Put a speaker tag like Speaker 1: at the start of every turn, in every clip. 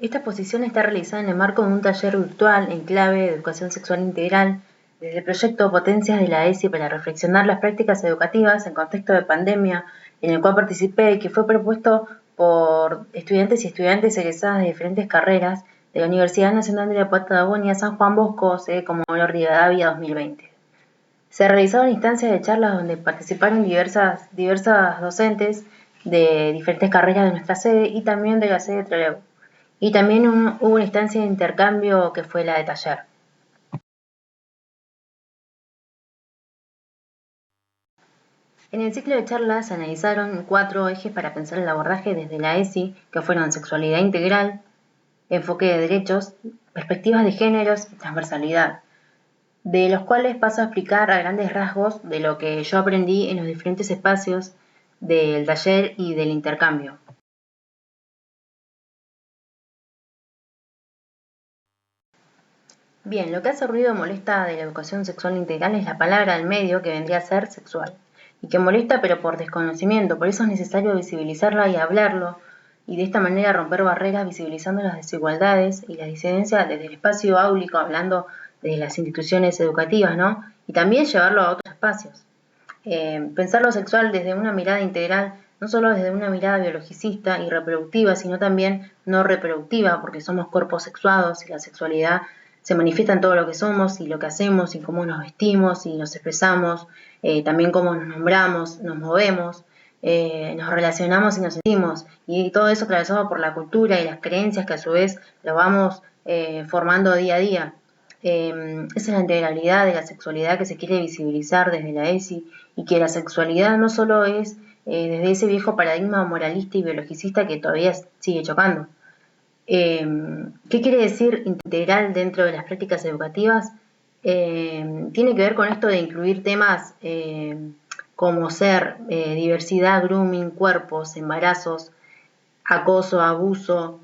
Speaker 1: Esta exposición está realizada en el marco de un taller virtual en clave de educación sexual integral desde el proyecto Potencias de la ESI para reflexionar las prácticas educativas en contexto de pandemia, en el cual participé y que fue propuesto por estudiantes y estudiantes egresadas de diferentes carreras de la Universidad Nacional de la Patagonia San Juan Bosco, sede Comodoro Rivadavia 2020. Se realizaron instancias de charlas donde participaron diversas docentes de diferentes carreras de nuestra sede y también de la sede de Trelew. Y también hubo una instancia de intercambio que fue la de taller. En el ciclo de charlas se analizaron 4 ejes para pensar el abordaje desde la ESI, que fueron sexualidad integral, enfoque de derechos, perspectivas de géneros y transversalidad, de los cuales paso a explicar a grandes rasgos de lo que yo aprendí en los diferentes espacios del taller y del intercambio. Bien, lo que hace ruido o molesta de la educación sexual integral es la palabra del medio que vendría a ser sexual, y que molesta pero por desconocimiento, por eso es necesario visibilizarla y hablarlo, y de esta manera romper barreras visibilizando las desigualdades y la disidencia desde el espacio áulico, hablando de las instituciones educativas, ¿no? Y también llevarlo a otros espacios. Pensar lo sexual desde una mirada integral, no solo desde una mirada biologicista y reproductiva, sino también no reproductiva, porque somos cuerpos sexuados y la sexualidad se manifiesta en todo lo que somos y lo que hacemos y cómo nos vestimos y nos expresamos, también cómo nos nombramos, nos movemos, nos relacionamos y nos sentimos, y todo eso atravesado por la cultura y las creencias que a su vez lo vamos formando día a día. Esa es la integralidad de la sexualidad que se quiere visibilizar desde la ESI y que la sexualidad no solo es desde ese viejo paradigma moralista y biologicista que todavía sigue chocando. ¿Qué quiere decir integral dentro de las prácticas educativas? Tiene que ver con esto de incluir temas como ser diversidad, grooming, cuerpos, embarazos, acoso, abuso,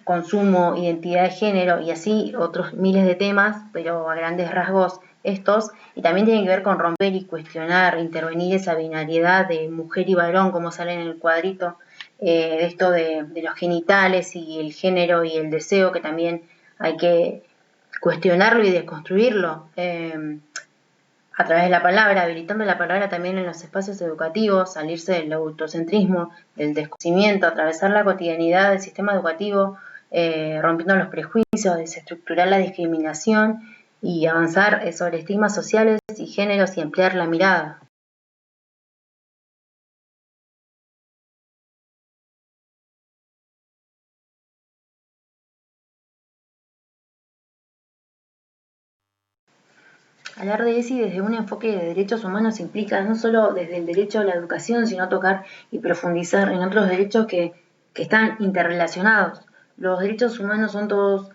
Speaker 1: consumo, identidad de género y así otros miles de temas, pero a grandes rasgos estos, y también tienen que ver con romper y cuestionar, intervenir esa binariedad de mujer y varón, como sale en el cuadrito, de esto de los genitales y el género y el deseo, que también hay que cuestionarlo y desconstruirlo a través de la palabra, habilitando la palabra también en los espacios educativos, salirse del autocentrismo, del desconocimiento, atravesar la cotidianidad del sistema educativo, rompiendo los prejuicios, desestructurar la discriminación y avanzar sobre estigmas sociales y géneros y ampliar la mirada. Hablar de ESI desde un enfoque de derechos humanos implica no solo desde el derecho a la educación, sino tocar y profundizar en otros derechos que están interrelacionados. Los derechos humanos son todos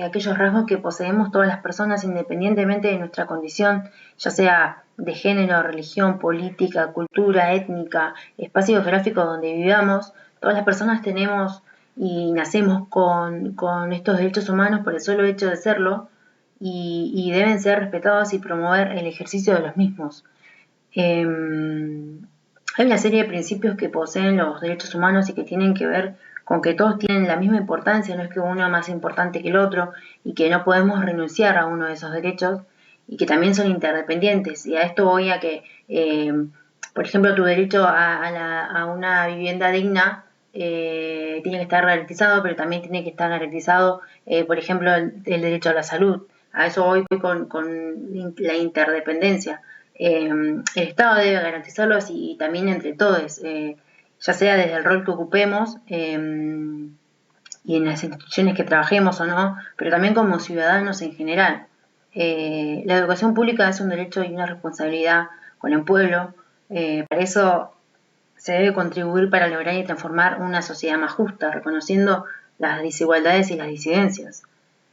Speaker 1: aquellos rasgos que poseemos todas las personas independientemente de nuestra condición, ya sea de género, religión, política, cultura, étnica, espacio geográfico donde vivamos. Todas las personas tenemos y nacemos con estos derechos humanos por el solo hecho de serlo y deben ser respetados y promover el ejercicio de los mismos. Hay una serie de principios que poseen los derechos humanos y que tienen que ver con que todos tienen la misma importancia, no es que uno es más importante que el otro y que no podemos renunciar a uno de esos derechos y que también son interdependientes. Y a esto voy a que, por ejemplo, tu derecho a una vivienda digna tiene que estar garantizado, pero también tiene que estar garantizado, por ejemplo, el derecho a la salud. A eso voy con la interdependencia. El Estado debe garantizarlos y también entre todos, ya sea desde el rol que ocupemos y en las instituciones que trabajemos o no, pero también como ciudadanos en general. La educación pública es un derecho y una responsabilidad con el pueblo. Para eso se debe contribuir para lograr y transformar una sociedad más justa, reconociendo las desigualdades y las disidencias.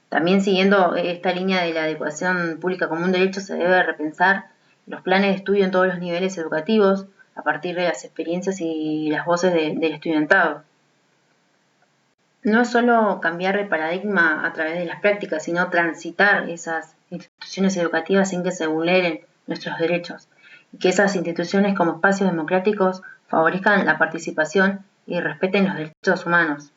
Speaker 1: También siguiendo esta línea de la educación pública como un derecho, se debe repensar los planes de estudio en todos los niveles educativos a partir de las experiencias y las voces del estudiantado. No es solo cambiar el paradigma a través de las prácticas, sino transitar esas instituciones educativas sin que se vulneren nuestros derechos y que esas instituciones como espacios democráticos favorezcan la participación y respeten los derechos humanos.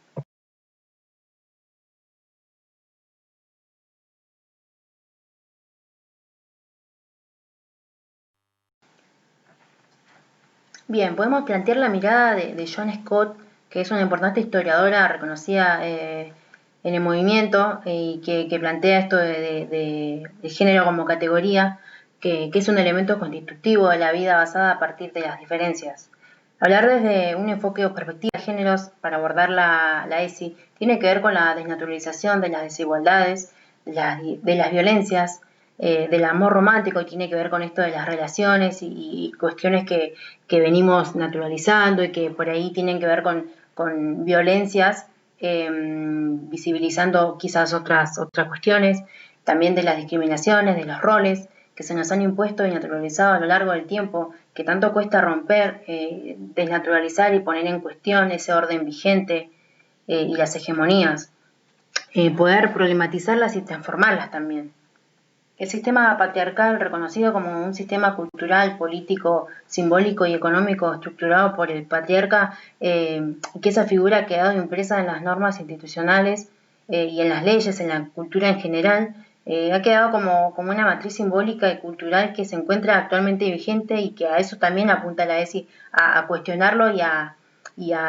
Speaker 1: Bien, podemos plantear la mirada de Joan Scott, que es una importante historiadora reconocida en el movimiento y que plantea esto de género como categoría, que es un elemento constitutivo de la vida basada a partir de las diferencias. Hablar desde un enfoque o perspectiva de géneros para abordar la ESI tiene que ver con la desnaturalización de las desigualdades, de las violencias, del amor romántico, y tiene que ver con esto de las relaciones y cuestiones que venimos naturalizando y que por ahí tienen que ver con violencias, visibilizando quizás otras cuestiones, también de las discriminaciones, de los roles que se nos han impuesto y naturalizado a lo largo del tiempo, que tanto cuesta romper, desnaturalizar y poner en cuestión ese orden vigente y las hegemonías, poder problematizarlas y transformarlas también. El sistema patriarcal, reconocido como un sistema cultural, político, simbólico y económico estructurado por el patriarca, que esa figura ha quedado impresa en las normas institucionales y en las leyes, en la cultura en general, ha quedado como una matriz simbólica y cultural que se encuentra actualmente vigente y que a eso también apunta la ESI, a cuestionarlo y a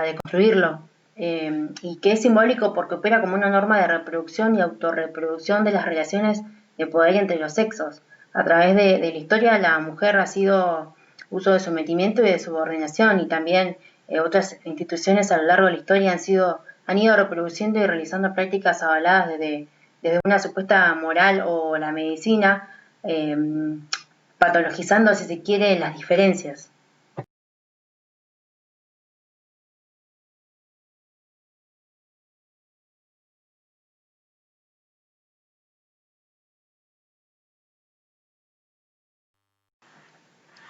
Speaker 1: deconstruirlo. Y que es simbólico porque opera como una norma de reproducción y autorreproducción de las relaciones de poder entre los sexos. A través de la historia, la mujer ha sido uso de sometimiento y de subordinación, y también otras instituciones a lo largo de la historia han ido reproduciendo y realizando prácticas avaladas desde una supuesta moral o la medicina, patologizando, si se quiere, las diferencias.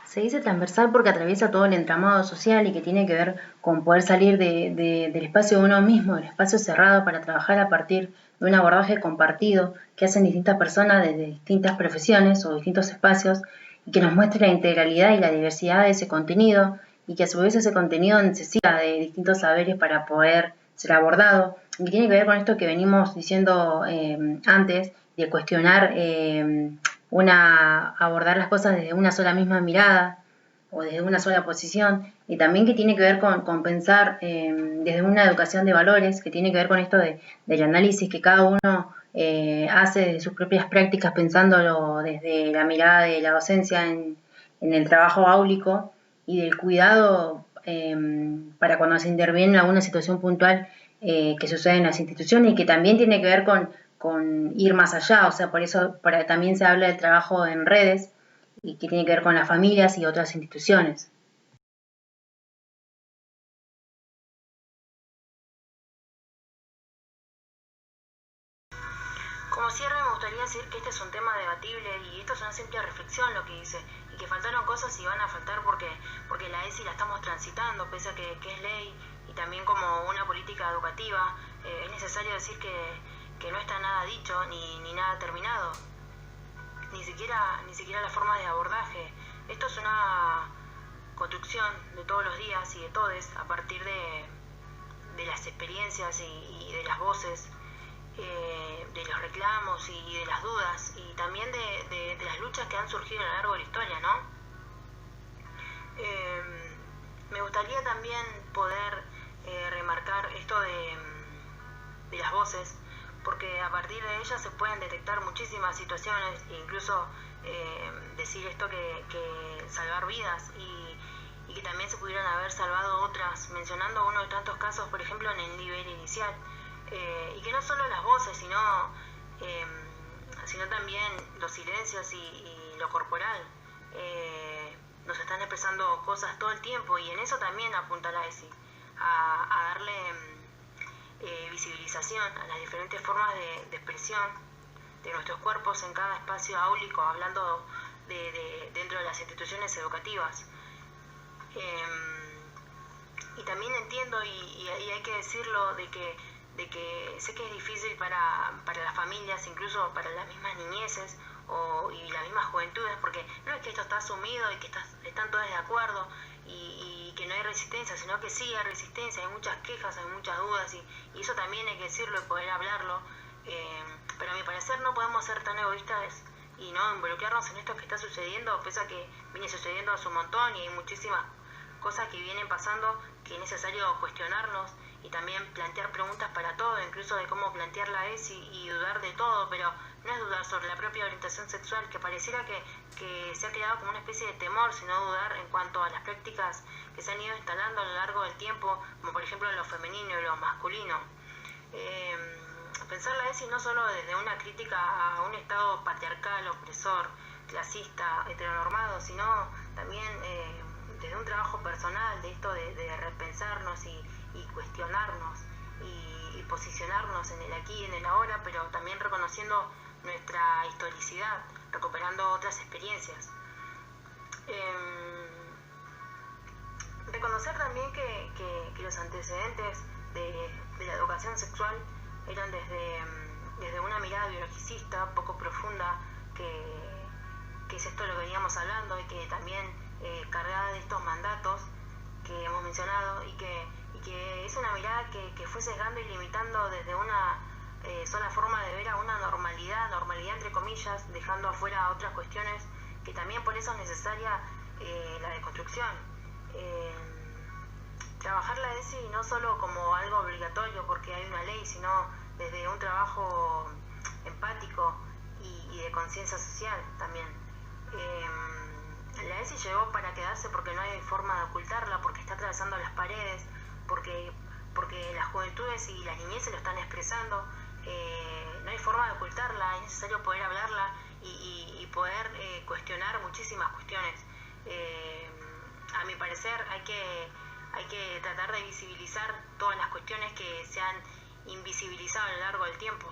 Speaker 1: Se dice transversal porque atraviesa todo el entramado social y que tiene que ver con poder salir del espacio de uno mismo, del espacio cerrado, para trabajar a partir de un abordaje compartido que hacen distintas personas desde distintas profesiones o distintos espacios, y que nos muestre la integralidad y la diversidad de ese contenido, y que a su vez ese contenido necesita de distintos saberes para poder ser abordado, y que tiene que ver con esto que venimos diciendo antes, de cuestionar abordar las cosas desde una sola misma mirada o desde una sola posición, y también que tiene que ver con pensar desde una educación de valores, que tiene que ver con esto del análisis que cada uno hace de sus propias prácticas, pensándolo desde la mirada de la docencia en el trabajo áulico y del cuidado para cuando se interviene en alguna situación puntual que sucede en las instituciones, y que también tiene que ver con ir más allá, o sea, por eso también se habla del trabajo en redes y que tiene que ver con las familias y otras instituciones. Como cierre me gustaría decir que este es un tema debatible y esto es una simple reflexión lo que dice, y que faltaron cosas y van a faltar porque la ESI la estamos transitando, pese a que es ley y también como una política educativa, es necesario decir que no está nada dicho ni nada terminado, ni siquiera las formas de abordaje. Esto es una construcción de todos los días y de todes a partir de las experiencias y de las voces, de los reclamos y de las dudas, y también de las luchas que han surgido a lo largo de la historia, ¿no? Me gustaría también poder remarcar esto de las voces, porque a partir de ellas se pueden detectar muchísimas situaciones, e incluso decir esto que salvar vidas, y que también se pudieran haber salvado otras, mencionando uno de tantos casos, por ejemplo en el nivel inicial, y que no solo las voces, sino también los silencios y lo corporal nos están expresando cosas todo el tiempo, y en eso también apunta la ESI, a darle visibilización a las diferentes formas de expresión de nuestros cuerpos en cada espacio áulico, hablando dentro de las instituciones educativas. Y también entiendo, y hay que decirlo, de que sé que es difícil para las familias, incluso para las mismas niñeces y las mismas juventudes, porque no es que esto está asumido y que están todos de acuerdo y que no hay resistencia, sino que sí hay resistencia, hay muchas quejas, hay muchas dudas, y eso también hay que decirlo y poder hablarlo, pero a mi parecer no podemos ser tan egoístas y no involucrarnos en esto que está sucediendo, pese a que viene sucediendo hace un montón y hay muchísimas cosas que vienen pasando que es necesario cuestionarnos y también plantear preguntas para todo, incluso de cómo plantear la ESI y dudar de todo, pero no es dudar sobre la propia orientación sexual, que pareciera que se ha creado como una especie de temor, sino dudar en cuanto a las prácticas que se han ido instalando a lo largo del tiempo, como por ejemplo lo femenino y lo masculino. Pensar la ESI no solo desde una crítica a un Estado patriarcal, opresor, clasista, heteronormado, sino también desde un trabajo personal de esto de repensarnos y cuestionarnos y posicionarnos en el aquí y en el ahora, pero también reconociendo nuestra historicidad, recuperando otras experiencias. Reconocer también que los antecedentes de la educación sexual eran desde una mirada biologicista poco profunda, que es esto lo que veníamos hablando, y que también cargada de estos mandatos que hemos mencionado, y que es una mirada que fue sesgando y limitando desde una sola forma de ver a una normalidad entre comillas, dejando afuera otras cuestiones que también por eso es necesaria la deconstrucción. Trabajar la ESI no solo como algo obligatorio porque hay una ley, sino desde un trabajo empático y de conciencia social también. La ESI llegó para quedarse porque no hay forma de ocultarla, porque está atravesando las paredes, porque las juventudes y las niñeces lo están expresando. No hay forma de ocultarla, es necesario poder hablarla y poder cuestionar muchísimas cuestiones. A mi parecer hay que tratar de visibilizar todas las cuestiones que se han invisibilizado a lo largo del tiempo.